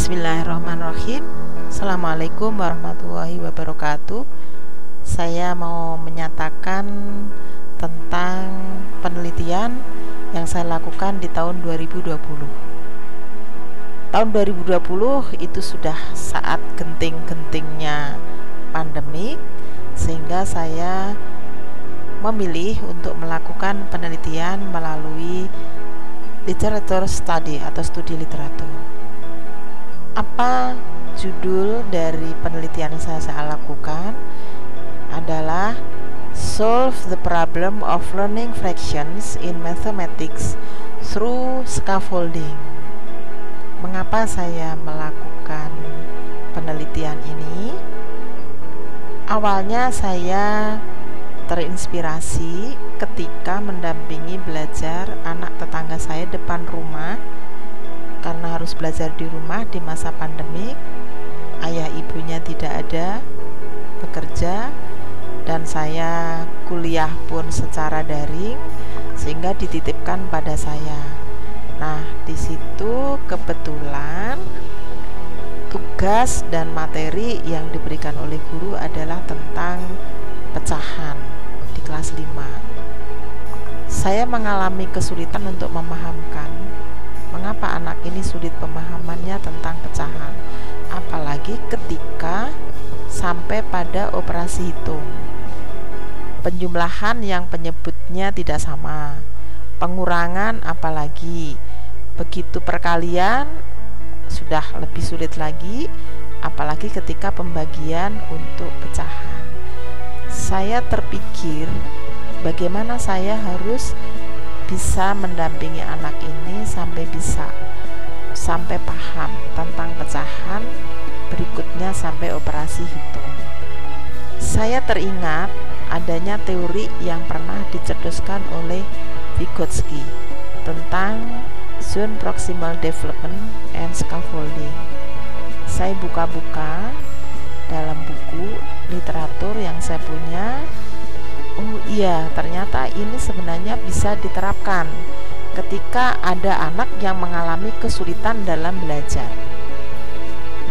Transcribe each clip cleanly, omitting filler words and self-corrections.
Bismillahirrahmanirrahim. Assalamualaikum warahmatullahi wabarakatuh. Saya mau menyatakan tentang penelitian yang saya lakukan di tahun 2020. Tahun 2020 itu sudah saat genting-gentingnya pandemi, sehingga saya memilih untuk melakukan penelitian melalui literature study atau studi literatur. Apa judul dari penelitian yang saya lakukan adalah Solve the Problem of Learning Fractions in Mathematics through Scaffolding. Mengapa saya melakukan penelitian ini? Awalnya saya terinspirasi ketika mendampingi belajar anak tetangga saya depan rumah. Karena harus belajar di rumah di masa pandemik, ayah ibunya tidak ada, bekerja, dan saya kuliah pun secara daring, sehingga dititipkan pada saya. Nah, di situ kebetulan tugas dan materi yang diberikan oleh guru adalah tentang pecahan di kelas 5. Saya mengalami kesulitan untuk memahamkan mengapa anak ini sulit pemahamannya tentang pecahan, apalagi ketika sampai pada operasi hitung. Penjumlahan yang penyebutnya tidak sama, pengurangan apalagi, begitu perkalian sudah lebih sulit lagi, apalagi ketika pembagian untuk pecahan. Saya terpikir bagaimana saya harus bisa mendampingi anak ini sampai paham tentang pecahan, berikutnya sampai operasi hitung. Saya teringat adanya teori yang pernah dicetuskan oleh Vygotsky tentang Zone Proximal Development and Scaffolding. Saya buka-buka dalam buku literatur yang saya punya. Oh iya, ternyata ini sebenarnya bisa diterapkan ketika ada anak yang mengalami kesulitan dalam belajar.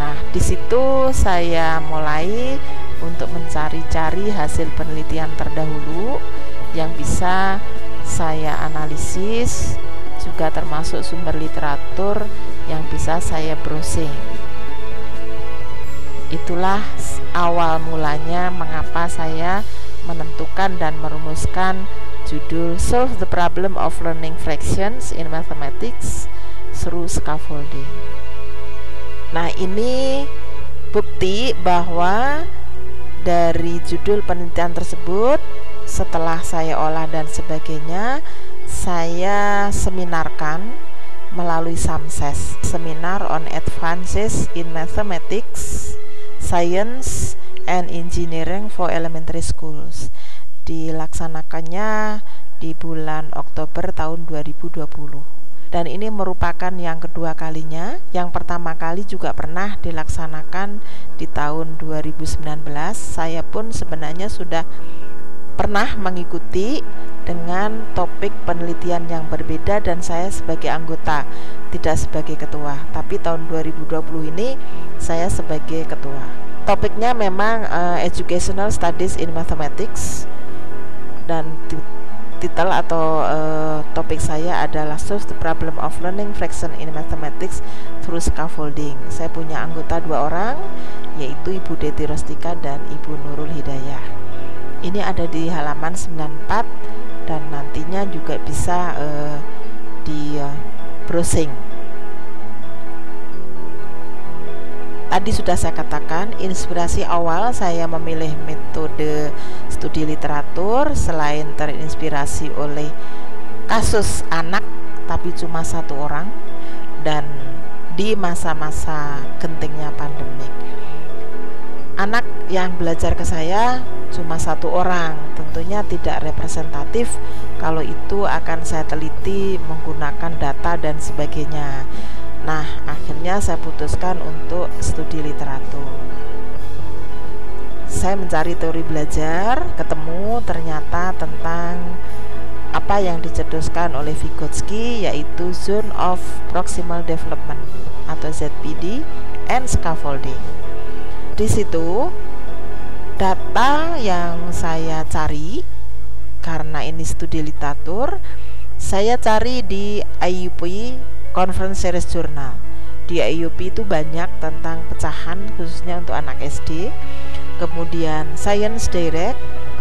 Nah, di situ saya mulai untuk mencari-cari hasil penelitian terdahulu yang bisa saya analisis, juga termasuk sumber literatur yang bisa saya browsing. Itulah awal mulanya mengapa saya menentukan dan merumuskan judul Solve the Problem of Learning Fractions in Mathematics through Scaffolding. Nah, ini bukti bahwa dari judul penelitian tersebut, setelah saya olah dan sebagainya, saya seminarkan melalui SAMSES, Seminar on Advances in Mathematics, Science and Engineering for Elementary Schools. Dilaksanakannya di bulan Oktober tahun 2020. Dan ini merupakan yang kedua kalinya. Yang pertama kali juga pernah dilaksanakan di tahun 2019. Saya pun sebenarnya sudah pernah mengikuti dengan topik penelitian yang berbeda dan saya sebagai anggota, tidak sebagai ketua. Tapi tahun 2020 ini saya sebagai ketua. Topiknya memang Educational Studies in Mathematics, dan titel atau topik saya adalah Solve the Problem of Learning Fraction in Mathematics through Scaffolding. Saya punya anggota 2 orang, yaitu Ibu Deti Rostika dan Ibu Nurul Hidayah. Ini ada di halaman 94 dan nantinya juga bisa di browsing. Tadi sudah saya katakan, inspirasi awal saya memilih metode studi literatur selain terinspirasi oleh kasus anak tapi cuma 1 orang dan di masa-masa gentingnya pandemik. Anak yang belajar ke saya cuma 1 orang, tentunya tidak representatif. Kalau itu akan saya teliti menggunakan data dan sebagainya. Nah, akhirnya saya putuskan untuk studi literatur. Saya mencari teori belajar, ketemu ternyata tentang apa yang dicetuskan oleh Vygotsky, yaitu Zone of Proximal Development atau ZPD and scaffolding. Di situ data yang saya cari, karena ini studi literatur, saya cari di IUP Conference Series Journal. Di IUP itu banyak tentang pecahan khususnya untuk anak SD, kemudian Science Direct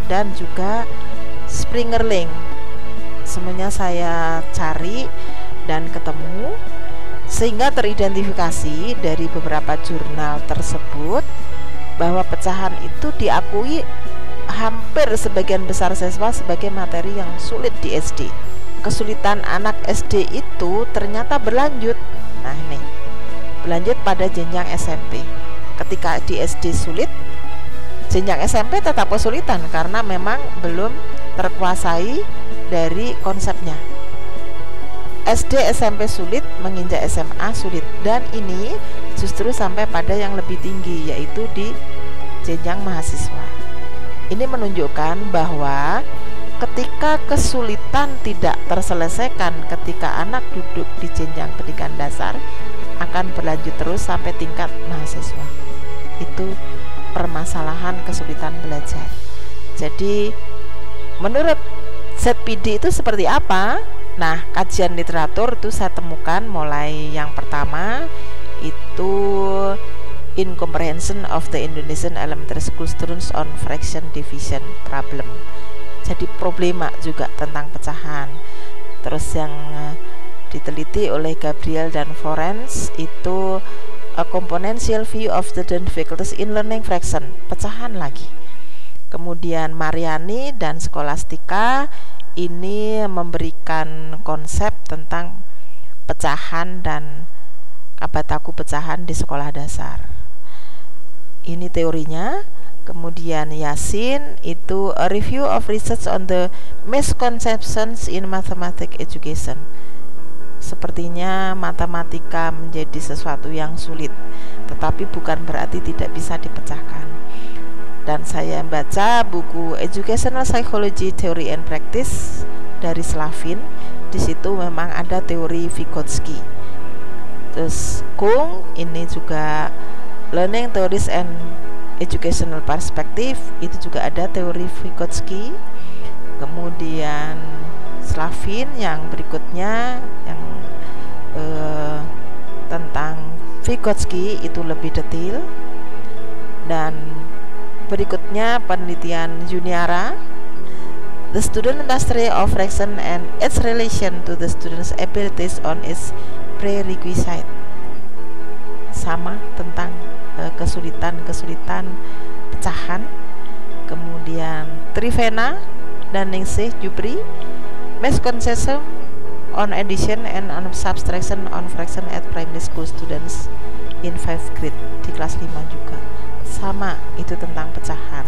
dan juga Springerling. Semuanya saya cari dan ketemu, sehingga teridentifikasi dari beberapa jurnal tersebut bahwa pecahan itu diakui hampir sebagian besar siswa sebagai materi yang sulit di SD. Kesulitan anak SD itu ternyata berlanjut. Nah ini, berlanjut pada jenjang SMP. Ketika di SD sulit, jenjang SMP tetap kesulitan karena memang belum terkuasai dari konsepnya. SD SMP sulit, menginjak SMA sulit, dan ini justru sampai pada yang lebih tinggi, yaitu di jenjang mahasiswa. Ini menunjukkan bahwa ketika kesulitan tidak terselesaikan ketika anak duduk di jenjang pendidikan dasar, akan berlanjut terus sampai tingkat mahasiswa. Itu permasalahan kesulitan belajar. Jadi menurut ZPD itu seperti apa? Nah, kajian literatur itu saya temukan mulai yang pertama itu Incomprehension of the Indonesian Elementary School Students on Fraction Division Problem. Jadi problema juga tentang pecahan. Terus yang diteliti oleh Gabriel dan Forens itu A Componential View of the Difficulties in Learning Fraction, pecahan lagi. Kemudian Mariani dan Scholastica ini memberikan konsep tentang pecahan dan Kabataku pecahan di sekolah dasar. Ini teorinya. Kemudian Yasin itu A Review of Research on the Misconceptions in Mathematics Education. Sepertinya matematika menjadi sesuatu yang sulit, tetapi bukan berarti tidak bisa dipecahkan. Dan saya baca buku Educational Psychology Theory and Practice dari Slavin. Di situ memang ada teori Vygotsky. Terus Kung ini juga Learning Theories and Educational Perspective, itu juga ada teori Vygotsky. Kemudian Slavin yang berikutnya yang tentang Vygotsky itu lebih detail. Dan berikutnya penelitian Juniara, The Student Mastery of Fraction and its relation to the student's abilities on its prerequisite. Sama tentang kesulitan pecahan. Kemudian Trivena dan Ningsih Jubri, Misconception on Addition and on Subtraction on Fraction at Primary School Students in 5th grade, di kelas 5 juga. Sama, itu tentang pecahan.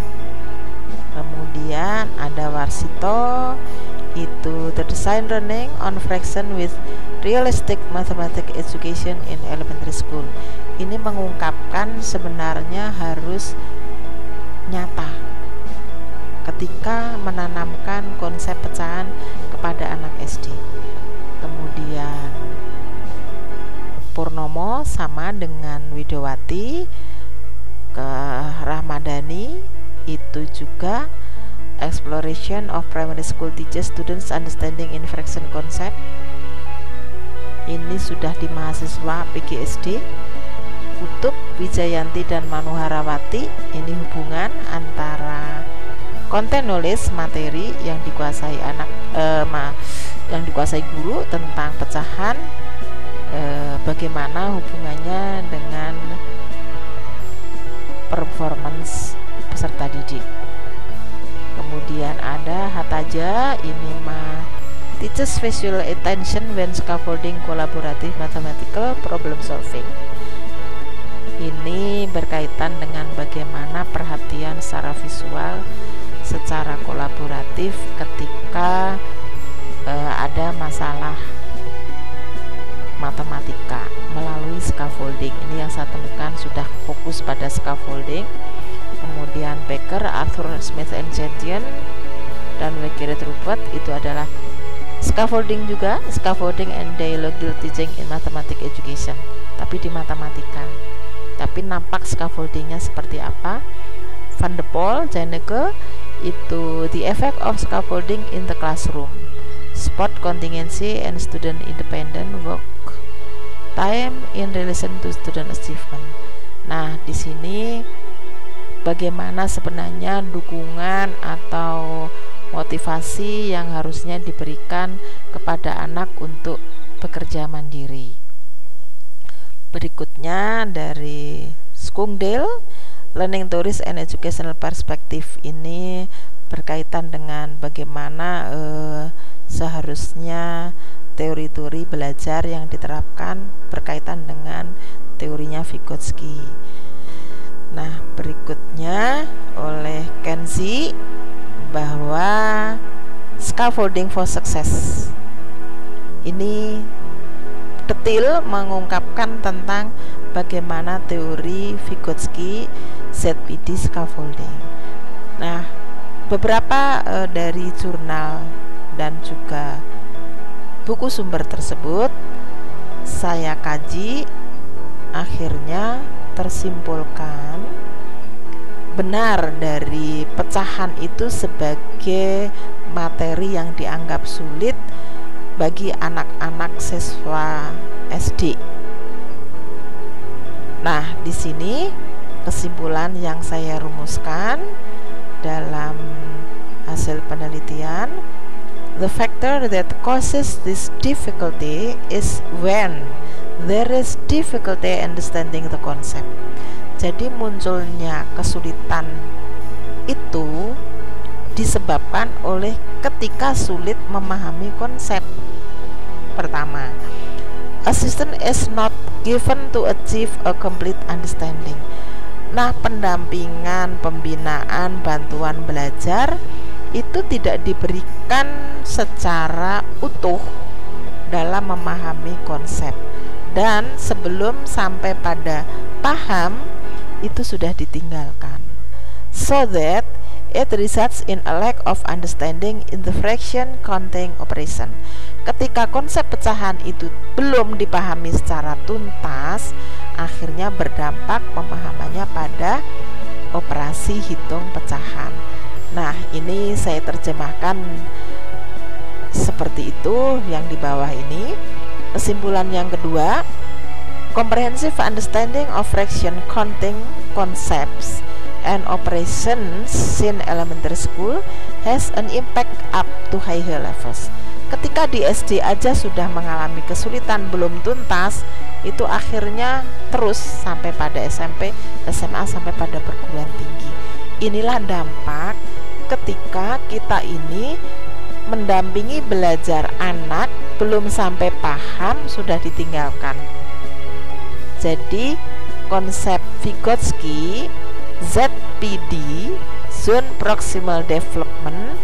Kemudian ada Warsito, itu The Design Learning on Fraction with Realistic Mathematics Education in Elementary School. Ini mengungkapkan sebenarnya harus nyata ketika menanamkan konsep pecahan kepada anak SD. Kemudian Purnomo sama dengan Widowati, ke Rahmadani itu juga Exploration of Primary School Teachers Students Understanding in Fraction Concept. Ini sudah di mahasiswa PGSD. Kutub, Wijayanti dan Manuharawati, ini hubungan antara konten knowledge materi yang dikuasai yang dikuasai guru tentang pecahan, bagaimana hubungannya dengan performance peserta didik. Kemudian ada Hataja, ini teaches visual attention when scaffolding collaborative mathematical problem solving. Ini berkaitan dengan bagaimana perhatian secara visual secara kolaboratif ketika ada masalah matematika melalui scaffolding. Ini yang saya temukan sudah fokus pada scaffolding. Kemudian Becker, Arthur Smith and Gentian dan Wegereth Rupert, itu adalah scaffolding juga, scaffolding and dialogue teaching in mathematics education, tapi di matematika. tapi nampak scaffoldingnya seperti apa. Van de Pol, Janneke, itu the effect of scaffolding in the classroom, sport contingency and student independent work time in relation to student achievement. Nah, di sini bagaimana sebenarnya dukungan atau motivasi yang harusnya diberikan kepada anak untuk bekerja mandiri. Berikutnya dari Skungdale, Learning Theories and Educational Perspective ini berkaitan dengan bagaimana seharusnya teori-teori belajar yang diterapkan berkaitan dengan teorinya Vygotsky. Nah, berikutnya oleh Kenzie bahwa scaffolding for success ini detail mengungkapkan tentang bagaimana teori Vygotsky ZPD scaffolding. Nah, beberapa dari jurnal dan juga buku sumber tersebut saya kaji, akhirnya tersimpulkan benar dari pecahan itu sebagai materi yang dianggap sulit bagi anak-anak siswa SD. Nah, di sini kesimpulan yang saya rumuskan dalam hasil penelitian, the factor that causes this difficulty is when there is difficulty understanding the concept. Jadi munculnya kesulitan itu disebabkan oleh ketika sulit memahami konsep. Pertama, assistance is not given to achieve a complete understanding. Nah, pendampingan, pembinaan, bantuan belajar itu tidak diberikan secara utuh dalam memahami konsep, dan sebelum sampai pada paham itu sudah ditinggalkan, so that it results in a lack of understanding in the fraction counting operation. Ketika konsep pecahan itu belum dipahami secara tuntas, akhirnya berdampak pemahamannya pada operasi hitung pecahan. Nah, ini saya terjemahkan seperti itu yang di bawah ini. Kesimpulan yang kedua, comprehensive understanding of fraction counting concepts and operations in elementary school has an impact up to higher levels. Ketika di SD aja sudah mengalami kesulitan belum tuntas, itu akhirnya terus sampai pada SMP, SMA, sampai pada perguruan tinggi. Inilah dampak ketika kita ini mendampingi belajar anak belum sampai paham sudah ditinggalkan. Jadi konsep Vygotsky ZPD, Zone Proximal Development,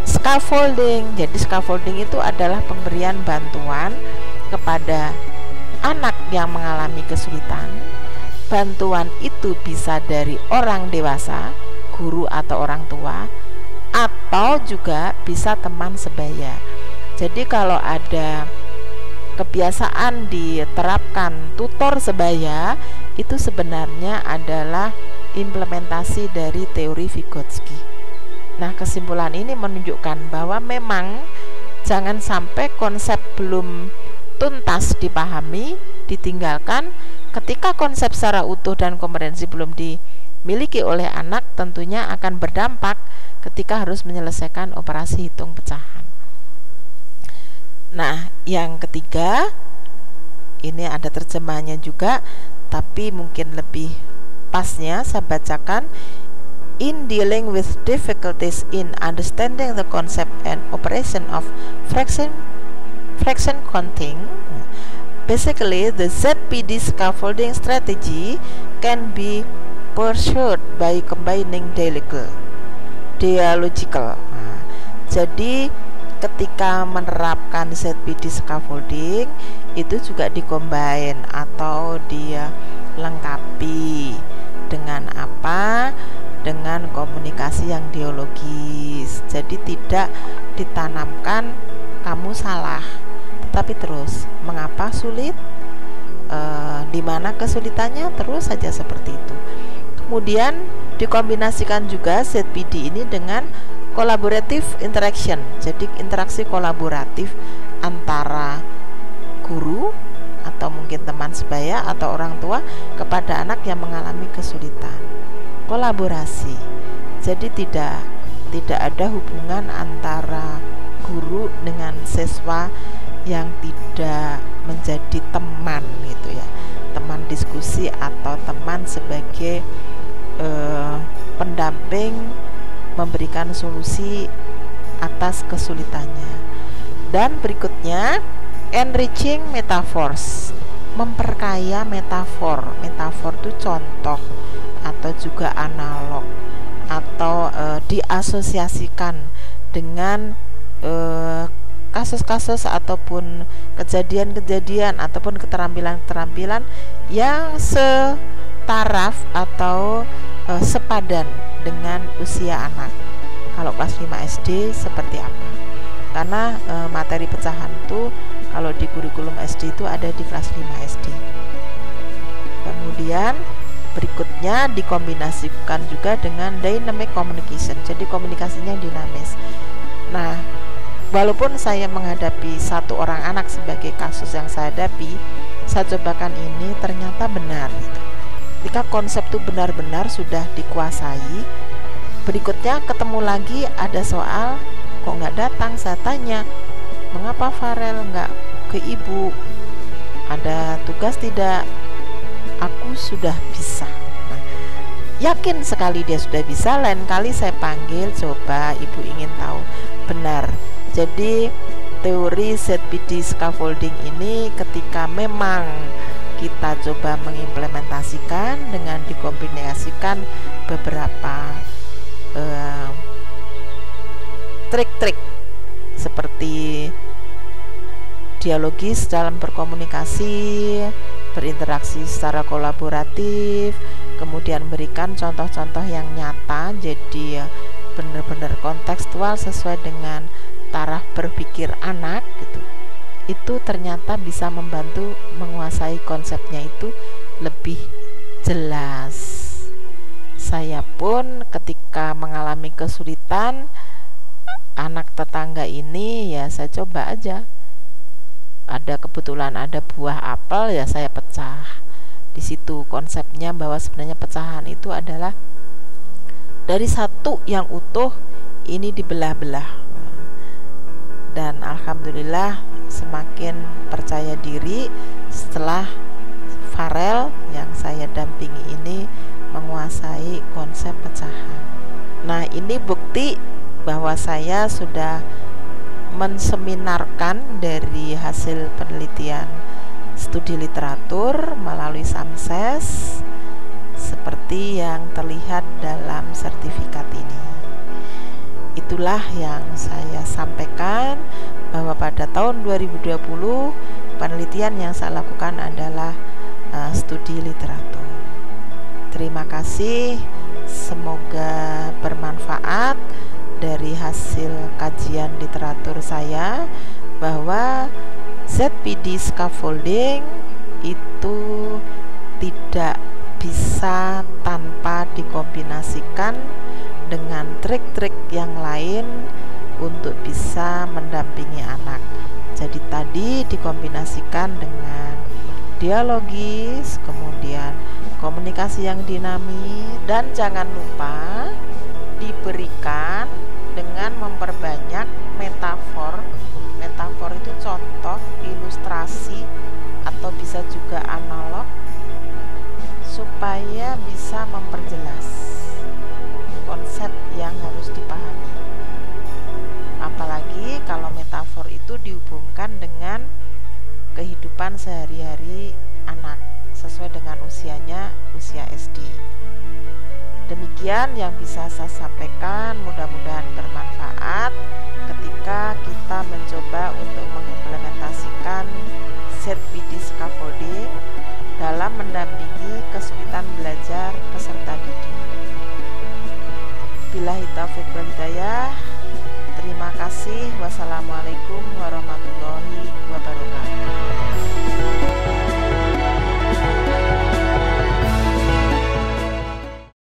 scaffolding. Jadi scaffolding itu adalah pemberian bantuan kepada anak yang mengalami kesulitan. Bantuan itu bisa dari orang dewasa, guru atau orang tua, atau juga bisa teman sebaya. Jadi kalau ada kebiasaan diterapkan tutor sebaya, itu sebenarnya adalah implementasi dari teori Vygotsky. Nah, kesimpulan ini menunjukkan bahwa memang jangan sampai konsep belum tuntas dipahami, ditinggalkan. Ketika konsep secara utuh dan komprehensi belum dimiliki oleh anak, tentunya akan berdampak ketika harus menyelesaikan operasi hitung pecahan. Nah, yang ketiga, ini ada terjemahannya juga, tapi mungkin lebih pasnya saya bacakan. In dealing with difficulties in understanding the concept and operation of fraction counting, basically the ZPD scaffolding strategy can be pursued by combining dialogical. Nah, jadi ketika menerapkan ZPD scaffolding itu juga dikombin atau dia lengkapi dengan apa? Dengan komunikasi yang dialogis. Jadi tidak ditanamkan kamu salah, tetapi terus mengapa sulit, di mana kesulitannya, terus saja seperti itu. Kemudian dikombinasikan juga ZPD ini dengan collaborative interaction, jadi interaksi kolaboratif antara guru atau mungkin teman sebaya atau orang tua kepada anak yang mengalami kesulitan. Kolaborasi, jadi tidak ada hubungan antara guru dengan siswa yang tidak menjadi teman gitu ya, teman diskusi atau teman sebagai pendamping memberikan solusi atas kesulitannya. Dan berikutnya enriching metaphors, memperkaya metafor. Metafor itu contoh atau juga analog atau diasosiasikan dengan kasus-kasus ataupun kejadian-kejadian ataupun keterampilan-keterampilan yang setaraf atau sepadan dengan usia anak. Kalau kelas 5 SD seperti apa? Karena materi pecahan itu kalau di kurikulum SD itu ada di kelas 5 SD. Kemudian berikutnya dikombinasikan juga dengan dynamic communication, jadi komunikasinya dinamis. Nah, walaupun saya menghadapi satu orang anak sebagai kasus yang saya hadapi, saya cobakan ini ternyata benar gitu. Ketika konsep itu benar-benar sudah dikuasai, berikutnya ketemu lagi ada soal, kok nggak datang? Saya tanya, mengapa Farel nggak ke ibu? Ada tugas tidak? Aku sudah bisa. Nah, yakin sekali dia sudah bisa. Lain kali saya panggil, coba ibu ingin tahu. Benar. Jadi teori ZPD scaffolding ini ketika memang kita coba mengimplementasikan dengan dikombinasikan beberapa trik-trik seperti dialogis dalam berkomunikasi, berinteraksi secara kolaboratif, kemudian berikan contoh-contoh yang nyata, jadi benar-benar kontekstual sesuai dengan taraf berpikir anak gitu. Itu ternyata bisa membantu menguasai konsepnya itu lebih jelas. Saya pun ketika mengalami kesulitan anak tetangga ini, ya saya coba aja. Ada kebetulan ada buah apel, ya saya pecah. Di situ konsepnya bahwa sebenarnya pecahan itu adalah dari satu yang utuh ini dibelah-belah. Dan alhamdulillah semakin percaya diri setelah Farel yang saya dampingi ini menguasai konsep pecahan. Nah, ini bukti bahwa saya sudah menseminarkan dari hasil penelitian studi literatur melalui Samses seperti yang terlihat dalam sertifikat ini. Itulah yang saya sampaikan, bahwa pada tahun 2020 penelitian yang saya lakukan adalah studi literatur. Terima kasih, semoga bermanfaat dari hasil kajian literatur saya bahwa ZPD scaffolding itu tidak bisa tanpa dikombinasikan dengan trik-trik yang lain untuk bisa mendampingi anak. Jadi tadi dikombinasikan dengan dialogis, kemudian komunikasi yang dinamis, dan jangan lupa diberikan dengan memperbanyak metafor. Metafor itu contoh, ilustrasi, atau bisa juga analog, supaya bisa memperjelas konsep yang harus dipahami. Apalagi kalau metafor itu dihubungkan dengan kehidupan sehari-hari anak sesuai dengan usianya, usia SD. Demikian yang bisa saya sampaikan, mudah-mudahan bermanfaat ketika kita mencoba untuk mengimplementasikan ZPD scaffolding dalam mendampingi kesulitan belajar peserta didik. Billahi taufiq wal hidayah. Terima kasih. Wassalamualaikum warahmatullahi wabarakatuh.